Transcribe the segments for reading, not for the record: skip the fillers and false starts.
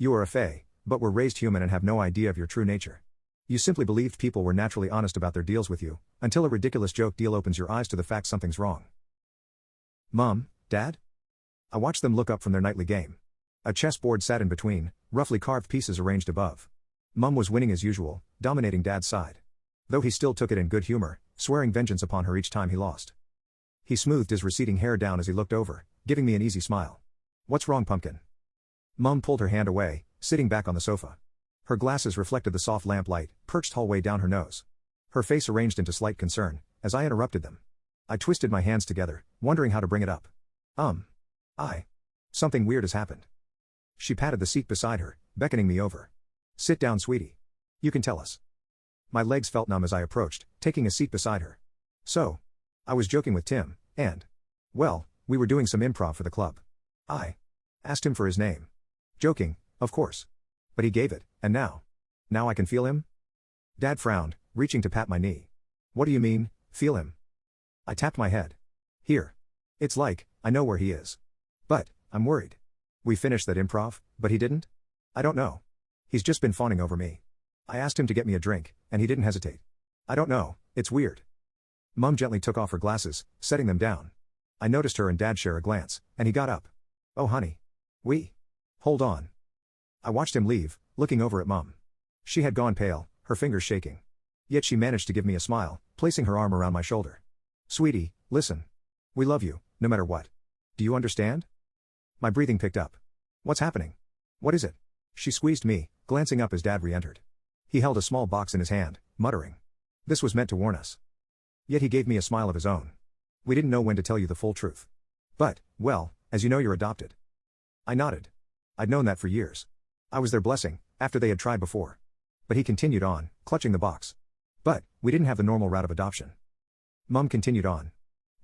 You are a fae, but were raised human and have no idea of your true nature. You simply believed people were naturally honest about their deals with you, until a ridiculous joke deal opens your eyes to the fact something's wrong. Mom, Dad? I watched them look up from their nightly game. A chessboard sat in between, roughly carved pieces arranged above. Mum was winning as usual, dominating Dad's side. Though he still took it in good humor, swearing vengeance upon her each time he lost. He smoothed his receding hair down as he looked over, giving me an easy smile. What's wrong, Pumpkin? Mum pulled her hand away, sitting back on the sofa. Her glasses reflected the soft lamplight, perched hallway down her nose. Her face arranged into slight concern, as I interrupted them. I twisted my hands together, wondering how to bring it up. Something weird has happened. She patted the seat beside her, beckoning me over. Sit down, sweetie. You can tell us. My legs felt numb as I approached, taking a seat beside her. So, I was joking with Tim, and, well, we were doing some improv for the club. I asked him for his name. Joking, of course. But he gave it, and now I can feel him? Dad frowned, reaching to pat my knee. What do you mean, feel him? I tapped my head. Here. It's like, I know where he is. But, I'm worried. We finished that improv, but he didn't? I don't know. He's just been fawning over me. I asked him to get me a drink, and he didn't hesitate. I don't know, it's weird. Mum gently took off her glasses, setting them down. I noticed her and Dad share a glance, and he got up. Oh honey. Hold on. I watched him leave, looking over at Mum. She had gone pale, her fingers shaking. Yet she managed to give me a smile, placing her arm around my shoulder. Sweetie, listen. We love you, no matter what. Do you understand? My breathing picked up. What's happening? What is it? She squeezed me, glancing up as Dad re-entered. He held a small box in his hand, muttering. This was meant to warn us. Yet he gave me a smile of his own. We didn't know when to tell you the full truth. But, well, as you know, you're adopted. I nodded. I'd known that for years. I was their blessing, after they had tried before. But he continued on, clutching the box. But, we didn't have the normal route of adoption. Mum continued on.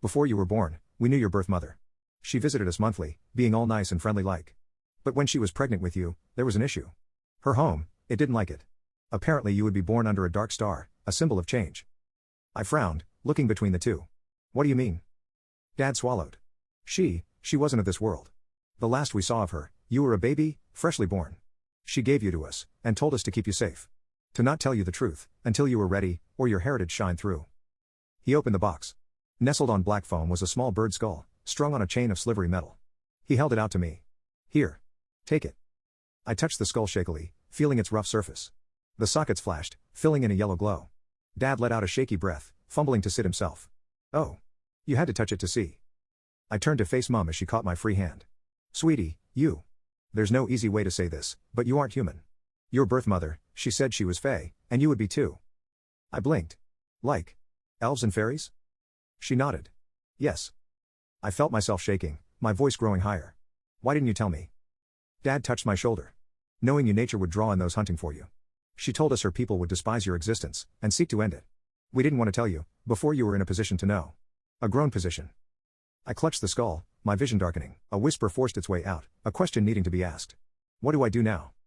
Before you were born, we knew your birth mother. She visited us monthly, being all nice and friendly like. But when she was pregnant with you, there was an issue. Her home, it didn't like it. Apparently you would be born under a dark star, a symbol of change. I frowned, looking between the two. What do you mean? Dad swallowed. She wasn't of this world. The last we saw of her, you were a baby, freshly born. She gave you to us, and told us to keep you safe. To not tell you the truth, until you were ready, or your heritage shine through. He opened the box. Nestled on black foam was a small bird skull, strung on a chain of slivery metal. He held it out to me. Here. Take it. I touched the skull shakily, feeling its rough surface. The sockets flashed, filling in a yellow glow. Dad let out a shaky breath, fumbling to sit himself. Oh. You had to touch it to see. I turned to face Mum as she caught my free hand. Sweetie, there's no easy way to say this, but you aren't human. Your birth mother, she said she was fae, and you would be too. I blinked. Like elves and fairies? She nodded. Yes. I felt myself shaking, my voice growing higher. Why didn't you tell me? Dad touched my shoulder. Knowing you, nature would draw in those hunting for you. She told us her people would despise your existence, and seek to end it. We didn't want to tell you, before you were in a position to know. A grown position. I clutched the skull, my vision darkening. A whisper forced its way out, a question needing to be asked. What do I do now?